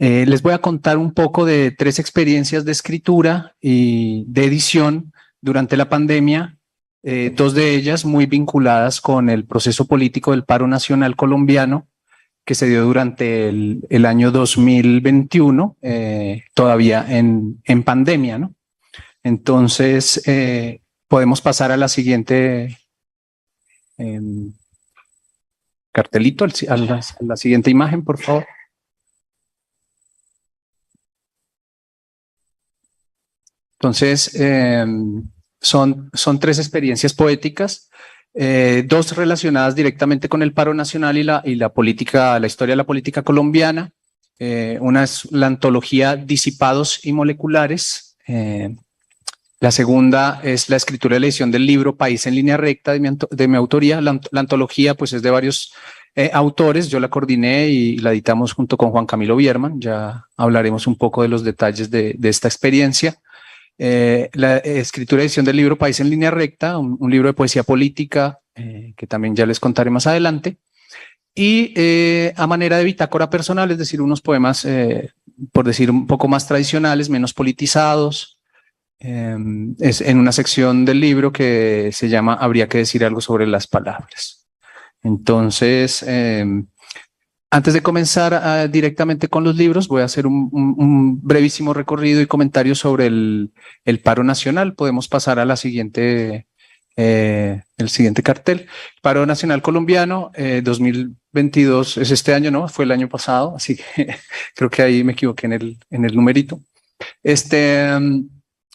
Les voy a contar un poco de 3 experiencias de escritura y de edición durante la pandemia, 2 de ellas muy vinculadas con el proceso político del paro nacional colombiano que se dio durante el año 2021, todavía en pandemia, ¿no? Entonces, podemos pasar a la siguiente cartelito, a la siguiente imagen, por favor. Entonces, son 3 experiencias poéticas, 2 relacionadas directamente con el paro nacional y la política, la historia de la política colombiana. Una es la antología Disipados y Moleculares. La segunda es la escritura y la edición del libro País en línea recta de mi autoría. La antología pues es de varios autores, yo la coordiné y la editamos junto con Juan Camilo Bierman. Ya hablaremos un poco de los detalles de esta experiencia. La escritura y edición del libro País en línea recta, un libro de poesía política que también ya les contaré más adelante. Y a manera de bitácora personal, es decir, unos poemas, por decir un poco más tradicionales, menos politizados. Es en una sección del libro que se llama Habría que decir algo sobre las palabras. Entonces, antes de comenzar directamente con los libros, voy a hacer un brevísimo recorrido y comentario sobre el paro nacional. Podemos pasar a la siguiente, el siguiente cartel. Paro nacional colombiano, 2022 es este año, ¿no? Fue el año pasado, así que creo que ahí me equivoqué en el numerito.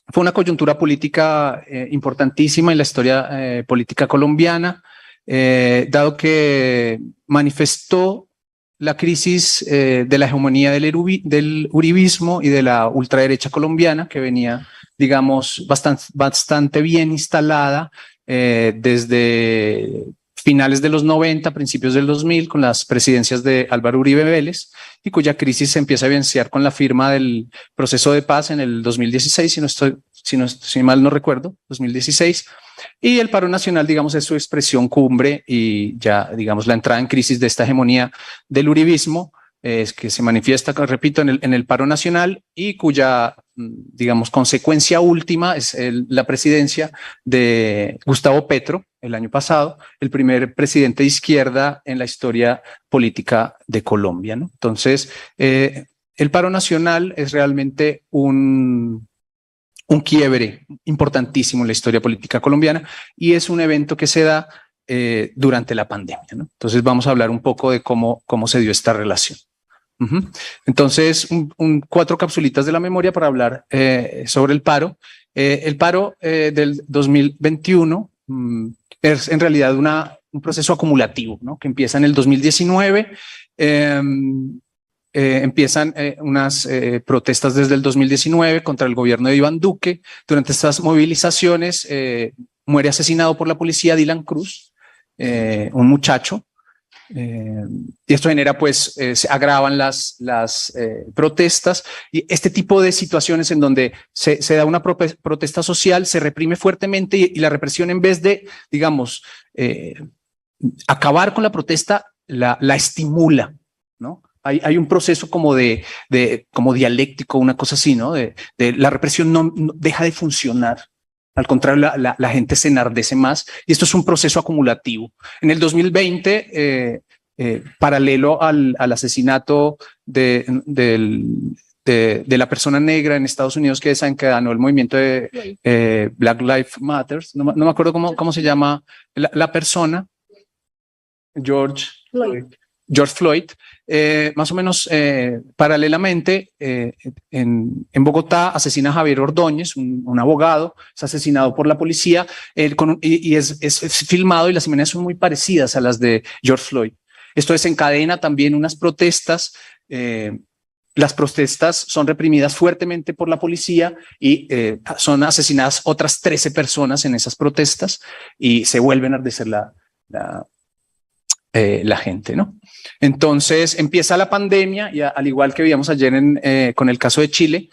Fue una coyuntura política importantísima en la historia política colombiana, dado que manifestó la crisis de la hegemonía del uribismo y de la ultraderecha colombiana, que venía, digamos, bastante bien instalada desde finales de los 90, principios del 2000, con las presidencias de Álvaro Uribe Vélez, y cuya crisis se empieza a evidenciar con la firma del proceso de paz en el 2016, si mal no recuerdo, 2016. Y el paro nacional, digamos, es su expresión cumbre y ya, digamos, la entrada en crisis de esta hegemonía del uribismo, es que se manifiesta, repito, en el paro nacional y cuya, digamos, consecuencia última es la presidencia de Gustavo Petro el año pasado, el primer presidente de izquierda en la historia política de Colombia, ¿no? Entonces, el paro nacional es realmente un quiebre importantísimo en la historia política colombiana y es un evento que se da durante la pandemia, ¿no? Entonces vamos a hablar un poco de cómo se dio esta relación. Entonces, 4 capsulitas de la memoria para hablar sobre el paro. El paro del 2021 es en realidad un proceso acumulativo, ¿no? Que empieza en el 2019. Empiezan unas protestas desde el 2019 contra el gobierno de Iván Duque. Durante estas movilizaciones muere asesinado por la policía Dylan Cruz, un muchacho. Y esto genera, pues, se agravan las protestas y este tipo de situaciones en donde se da una protesta social, se reprime fuertemente y la represión, en vez de, digamos, acabar con la protesta, la estimula, ¿no? Hay un proceso como como dialéctico, una cosa así, ¿no? De la represión no deja de funcionar. Al contrario, la gente se enardece más y esto es un proceso acumulativo. En el 2020, paralelo al asesinato de la persona negra en Estados Unidos que desencadenó el movimiento de Black Lives Matter, no me acuerdo cómo se llama la persona, George Floyd, más o menos paralelamente en Bogotá asesina a Javier Ordóñez, un abogado, es asesinado por la policía y es filmado y las imágenes son muy parecidas a las de George Floyd. Esto desencadena también unas protestas. Las protestas son reprimidas fuertemente por la policía y son asesinadas otras 13 personas en esas protestas y se vuelve a enardecer la gente, ¿no? Entonces empieza la pandemia y al igual que vimos ayer con el caso de Chile,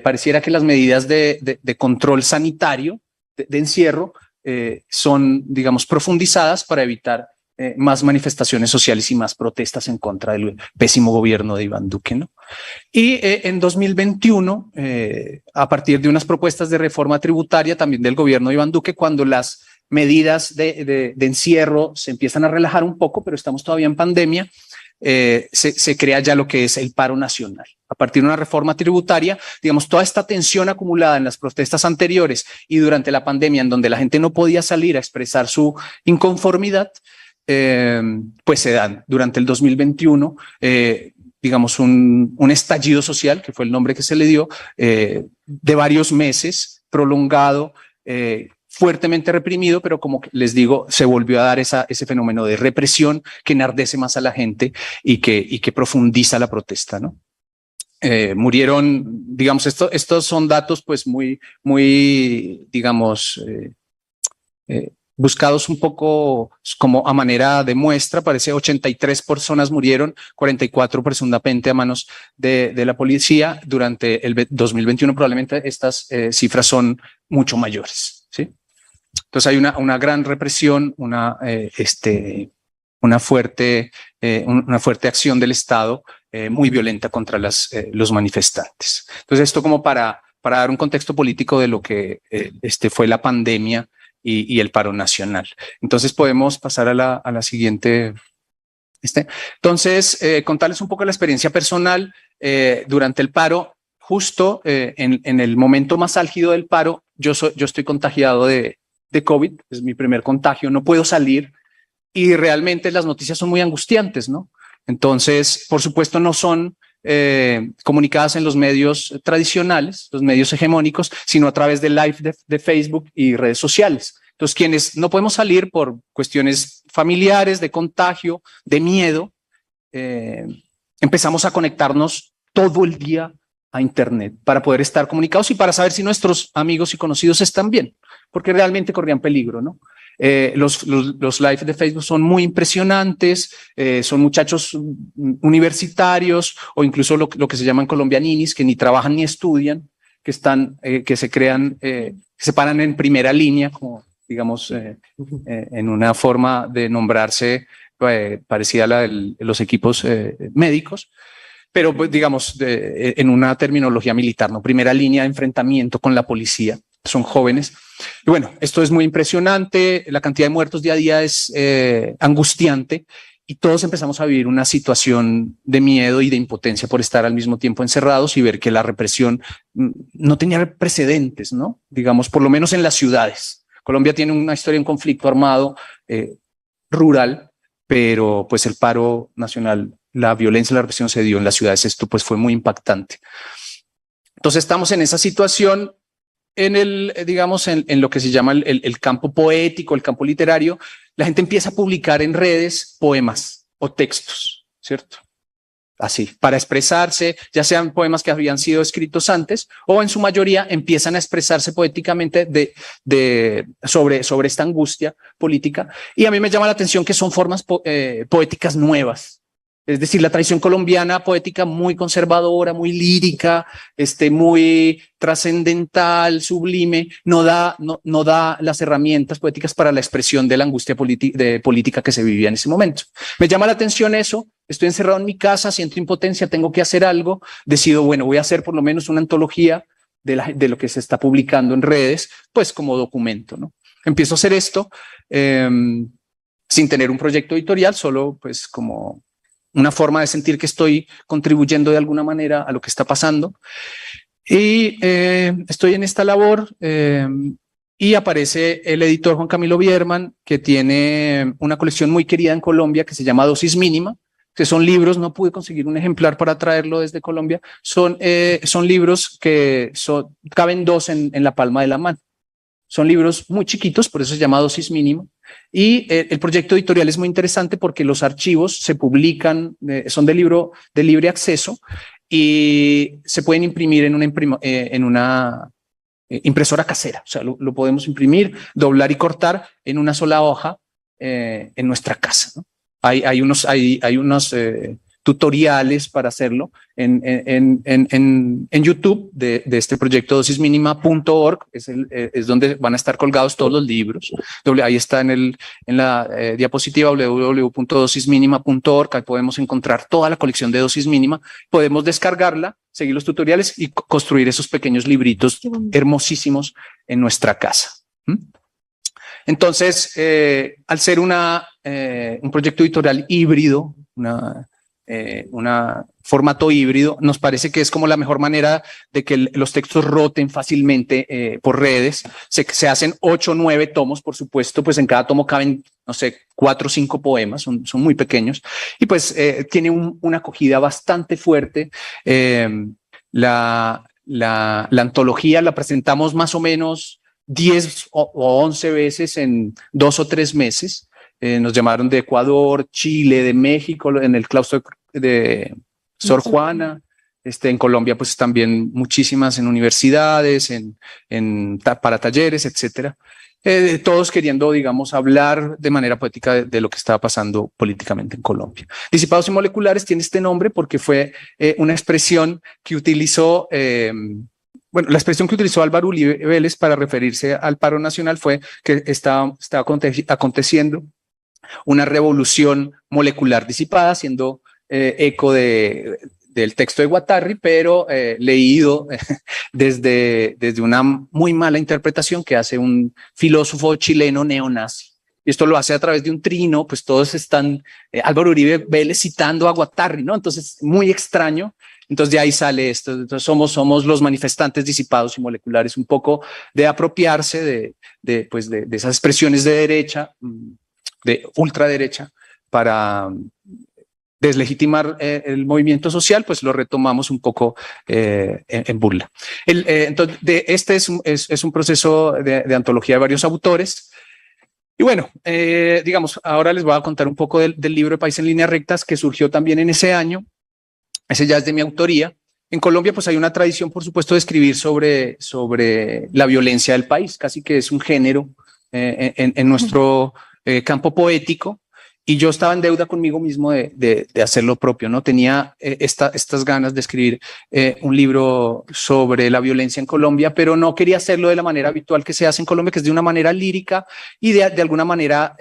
pareciera que las medidas de control sanitario, de encierro, son, digamos, profundizadas para evitar más manifestaciones sociales y más protestas en contra del pésimo gobierno de Iván Duque, ¿no? Y en 2021, a partir de unas propuestas de reforma tributaria también del gobierno de Iván Duque, cuando las medidas de encierro se empiezan a relajar un poco, pero estamos todavía en pandemia, se crea ya lo que es el paro nacional. A partir de una reforma tributaria, digamos, toda esta tensión acumulada en las protestas anteriores y durante la pandemia, en donde la gente no podía salir a expresar su inconformidad, pues se dan durante el 2021, digamos, un estallido social, que fue el nombre que se le dio, de varios meses, prolongado, fuertemente reprimido, pero como les digo, se volvió a dar ese fenómeno de represión que enardece más a la gente y que profundiza la protesta, ¿no? Murieron, digamos, estos son datos pues muy, digamos, buscados un poco como a manera de muestra. Parece 83 personas murieron, 44 presuntamente a manos de la policía. Durante el 2021 probablemente estas cifras son mucho mayores, ¿sí? Entonces hay una gran represión, una fuerte acción del Estado muy violenta contra los manifestantes. Entonces esto como para dar un contexto político de lo que fue la pandemia y el paro nacional. Entonces podemos pasar a la siguiente. Entonces, contarles un poco la experiencia personal durante el paro. Justo en el momento más álgido del paro, yo estoy contagiado de COVID, es mi primer contagio, no puedo salir y realmente las noticias son muy angustiantes, ¿no? Entonces, por supuesto, no son comunicadas en los medios tradicionales, los medios hegemónicos, sino a través del live de Facebook y redes sociales. Entonces, quienes no podemos salir por cuestiones familiares, de contagio, de miedo, empezamos a conectarnos todo el día a Internet para poder estar comunicados y para saber si nuestros amigos y conocidos están bien, porque realmente corrían peligro, ¿no? Los live de Facebook son muy impresionantes, son muchachos universitarios o incluso lo que se llaman colombianinis, que ni trabajan ni estudian, que están, que se crean, se paran en primera línea, como digamos, en una forma de nombrarse parecida a la de los equipos médicos, pero pues, digamos, en una terminología militar, ¿no? Primera línea de enfrentamiento con la policía, son jóvenes. Y bueno, esto es muy impresionante, la cantidad de muertos día a día es angustiante y todos empezamos a vivir una situación de miedo y de impotencia por estar al mismo tiempo encerrados y ver que la represión no tenía precedentes, ¿no? Digamos, por lo menos en las ciudades. Colombia tiene una historia de un conflicto armado rural, pero pues el paro nacional, la violencia y la represión se dio en las ciudades. Esto pues fue muy impactante. Entonces estamos en esa situación en digamos, en lo que se llama el campo poético, el campo literario. La gente empieza a publicar en redes poemas o textos, ¿cierto? Así, para expresarse, ya sean poemas que habían sido escritos antes o en su mayoría empiezan a expresarse poéticamente sobre esta angustia política. Y a mí me llama la atención que son formas poéticas nuevas. Es decir, la tradición colombiana poética muy conservadora, muy lírica, muy trascendental, sublime, no da las herramientas poéticas para la expresión de la angustia política que se vivía en ese momento. Me llama la atención eso. Estoy encerrado en mi casa, siento impotencia, tengo que hacer algo. Decido, bueno, voy a hacer por lo menos una antología de lo que se está publicando en redes, pues como documento, ¿no? Empiezo a hacer esto sin tener un proyecto editorial, solo pues como una forma de sentir que estoy contribuyendo de alguna manera a lo que está pasando. Y estoy en esta labor y aparece el editor Juan Camilo Bierman, que tiene una colección muy querida en Colombia que se llama Dosis Mínima, que son libros, no pude conseguir un ejemplar para traerlo desde Colombia, son libros que caben dos en la palma de la mano. Son libros muy chiquitos, por eso se llama Dosis Mínima. Y el proyecto editorial es muy interesante porque los archivos se publican, son de libre acceso y se pueden imprimir en una impresora casera. O sea, lo podemos imprimir, doblar y cortar en una sola hoja en nuestra casa, ¿no? Hay unos tutoriales para hacerlo en YouTube de este proyecto dosisminima.org, es donde van a estar colgados todos los libros. Ahí está en la diapositiva www.dosisminima.org, ahí podemos encontrar toda la colección de Dosis Mínima, podemos descargarla, seguir los tutoriales y construir esos pequeños libritos hermosísimos en nuestra casa. Entonces, al ser un proyecto editorial híbrido, formato híbrido, nos parece que es como la mejor manera de que los textos roten fácilmente por redes. Se hacen 8 o 9 tomos, por supuesto, pues en cada tomo caben, no sé, 4 o 5 poemas, son muy pequeños, y pues tiene una acogida bastante fuerte. La antología la presentamos más o menos 10 o 11 veces en 2 o 3 meses. Nos llamaron de Ecuador, Chile, de México, en el claustro de Sor Juana. En Colombia, pues también muchísimas en universidades, para talleres, etcétera. Todos queriendo, digamos, hablar de manera poética de lo que estaba pasando políticamente en Colombia. Disipados y moleculares tiene este nombre porque fue una expresión que utilizó la expresión que utilizó Álvaro Uribe Vélez para referirse al paro nacional fue que estaba aconteciendo una revolución molecular disipada, haciendo eco del texto de Guattari, pero leído desde una muy mala interpretación que hace un filósofo chileno neonazi. Y esto lo hace a través de un trino, pues todos están, Álvaro Uribe Vélez citando a Guattari, ¿no? Entonces, muy extraño. Entonces de ahí sale esto. Entonces somos los manifestantes disipados y moleculares, un poco de apropiarse de esas expresiones de derecha, de ultraderecha, para deslegitimar el movimiento social, pues lo retomamos un poco en burla. Entonces, este es un proceso de antología de varios autores. Y bueno, digamos, ahora les voy a contar un poco del libro de País en Líneas Rectas, que surgió también en ese año. Ese ya es de mi autoría. En Colombia, pues hay una tradición, por supuesto, de escribir sobre la violencia del país, casi que es un género en nuestro campo poético. Y yo estaba en deuda conmigo mismo de hacer lo propio, ¿no? Tenía estas ganas de escribir un libro sobre la violencia en Colombia, pero no quería hacerlo de la manera habitual que se hace en Colombia, que es de una manera lírica y de alguna manera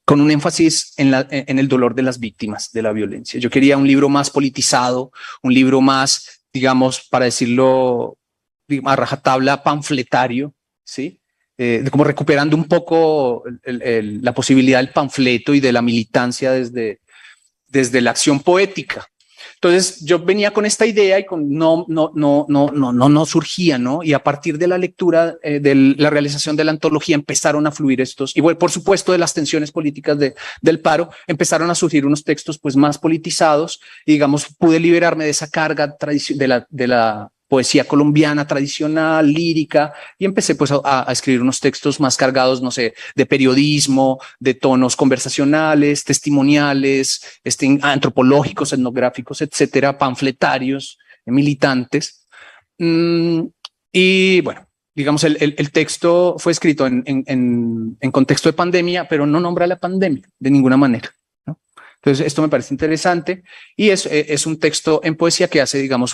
con un énfasis en el dolor de las víctimas de la violencia. Yo quería un libro más politizado, un libro más, digamos, para decirlo a rajatabla, panfletario, ¿sí? Como recuperando un poco la posibilidad del panfleto y de la militancia desde la acción poética. Entonces yo venía con esta idea y no surgía, ¿no? Y a partir de la lectura, de la realización de la antología, empezaron a fluir estos, y bueno, por supuesto de las tensiones políticas del paro, empezaron a surgir unos textos pues más politizados y digamos pude liberarme de esa carga de la poesía colombiana tradicional, lírica, y empecé pues a escribir unos textos más cargados, no sé, de periodismo, de tonos conversacionales, testimoniales, antropológicos, etnográficos, etcétera, panfletarios, militantes. Y bueno, digamos, el texto fue escrito en contexto de pandemia, pero no nombra la pandemia de ninguna manera, ¿no? Entonces, esto me parece interesante y es un texto en poesía que hace, digamos,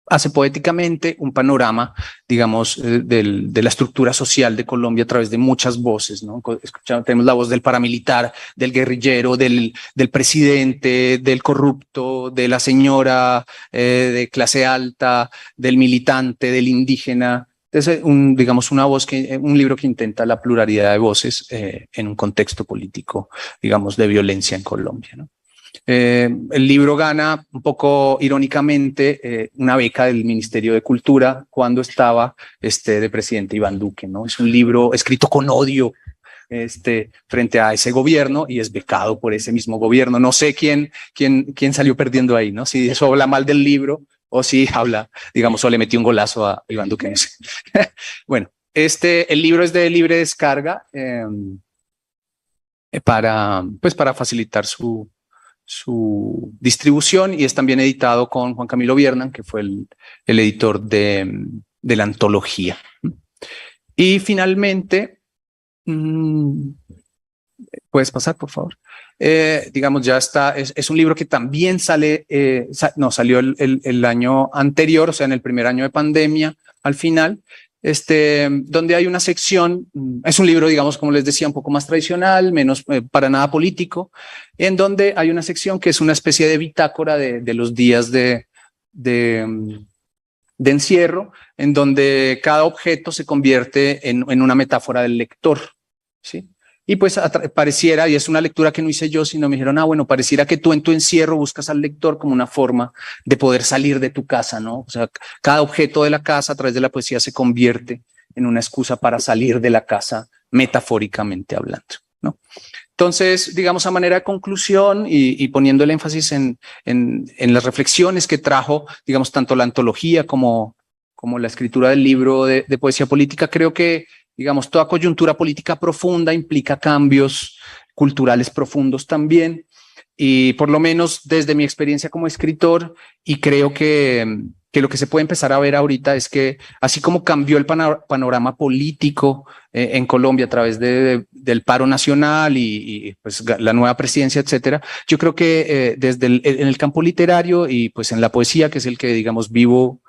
hace poéticamente un panorama, digamos, de la estructura social de Colombia a través de muchas voces, ¿no? Tenemos la voz del paramilitar, del guerrillero, del presidente, del corrupto, de la señora de clase alta, del militante, del indígena. Es digamos, un libro que intenta la pluralidad de voces en un contexto político, digamos, de violencia en Colombia, ¿no? El libro gana un poco irónicamente una beca del Ministerio de Cultura cuando estaba de presidente Iván Duque, ¿no? Es un libro escrito con odio frente a ese gobierno y es becado por ese mismo gobierno. No sé quién salió perdiendo ahí, ¿no? Si eso habla mal del libro o si habla, digamos, o le metió un golazo a Iván Duque. No sé. Bueno, el libro es de libre descarga para facilitar su distribución y es también editado con Juan Camilo Viernan, que fue el editor de la antología. Y finalmente, ¿Puedes pasar, por favor? Digamos, ya está, es un libro que también sale, salió el año anterior, o sea, en el primer año de pandemia, al final, donde hay una sección, es un libro, digamos, como les decía, un poco más tradicional, menos para nada político, en donde hay una sección que es una especie de bitácora de los días de encierro, en donde cada objeto se convierte en una metáfora del lector, ¿sí? Y pues pareciera, y es una lectura que no hice yo, sino me dijeron, bueno, pareciera que tú en tu encierro buscas al lector como una forma de poder salir de tu casa, ¿no? O sea, cada objeto de la casa a través de la poesía se convierte en una excusa para salir de la casa, metafóricamente hablando, ¿no? Entonces, digamos, a manera de conclusión y poniendo el énfasis en las reflexiones que trajo, digamos, tanto la antología como la escritura del libro de poesía política, creo que, digamos, toda coyuntura política profunda implica cambios culturales profundos también. Y por lo menos desde mi experiencia como escritor, y creo que lo que se puede empezar a ver ahorita es que así como cambió el panorama político en Colombia a través del paro nacional y pues la nueva presidencia, etcétera, yo creo que desde en el campo literario y pues en la poesía, que es el que digamos vivo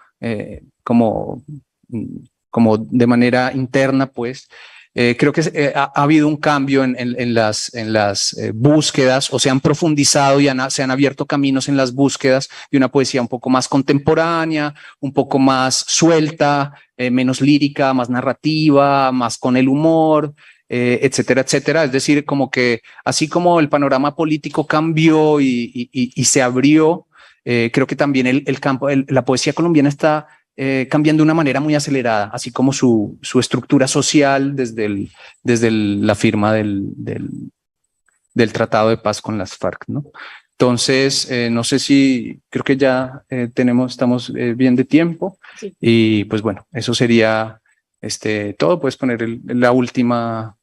como de manera interna, pues creo que ha habido un cambio en las búsquedas, o se han profundizado y se han abierto caminos en las búsquedas de una poesía un poco más contemporánea, un poco más suelta, menos lírica, más narrativa, más con el humor, etcétera, etcétera. Es decir, como que así como el panorama político cambió y se abrió, creo que también el campo, la poesía colombiana está cambiando de una manera muy acelerada, así como su estructura social desde la firma del Tratado de Paz con las FARC, ¿no? Entonces, no sé si, creo que ya estamos bien de tiempo. Sí. Y pues bueno, eso sería todo. Puedes poner la última.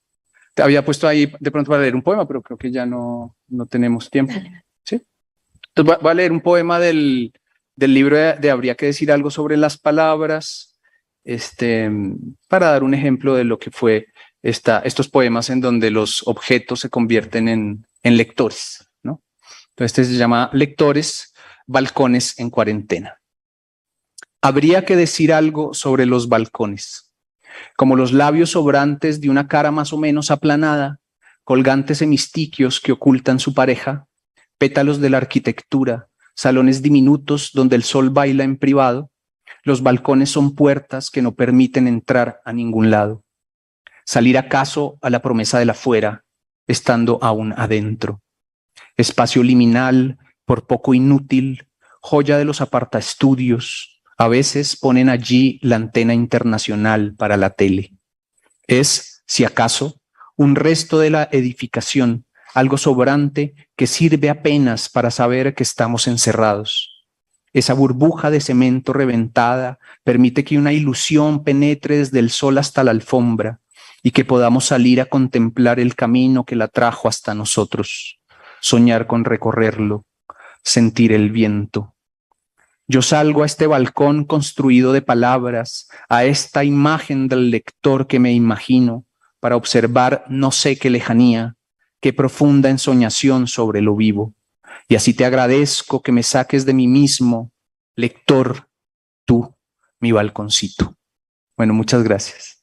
Te había puesto ahí de pronto para leer un poema, pero creo que ya no tenemos tiempo. Dale. ¿Sí? Entonces voy a leer un poema del libro de Habría que decir algo sobre las palabras, para dar un ejemplo de lo que fue estos poemas en donde los objetos se convierten en lectores, ¿no? Entonces se llama Lectores, balcones en cuarentena. Habría que decir algo sobre los balcones, como los labios sobrantes de una cara más o menos aplanada, colgantes hemistiquios que ocultan su pareja, pétalos de la arquitectura, salones diminutos donde el sol baila en privado. Los balcones son puertas que no permiten entrar a ningún lado. Salir acaso a la promesa del afuera, estando aún adentro. Espacio liminal, por poco inútil, joya de los apartaestudios. A veces ponen allí la antena internacional para la tele. Es, si acaso, un resto de la edificación, algo sobrante que sirve apenas para saber que estamos encerrados. Esa burbuja de cemento reventada permite que una ilusión penetre desde el sol hasta la alfombra y que podamos salir a contemplar el camino que la trajo hasta nosotros, soñar con recorrerlo, sentir el viento. Yo salgo a este balcón construido de palabras, a esta imagen del lector que me imagino, para observar no sé qué lejanía, qué profunda ensoñación sobre lo vivo. Y así te agradezco que me saques de mí mismo, lector, tú, mi balconcito. Bueno, muchas gracias.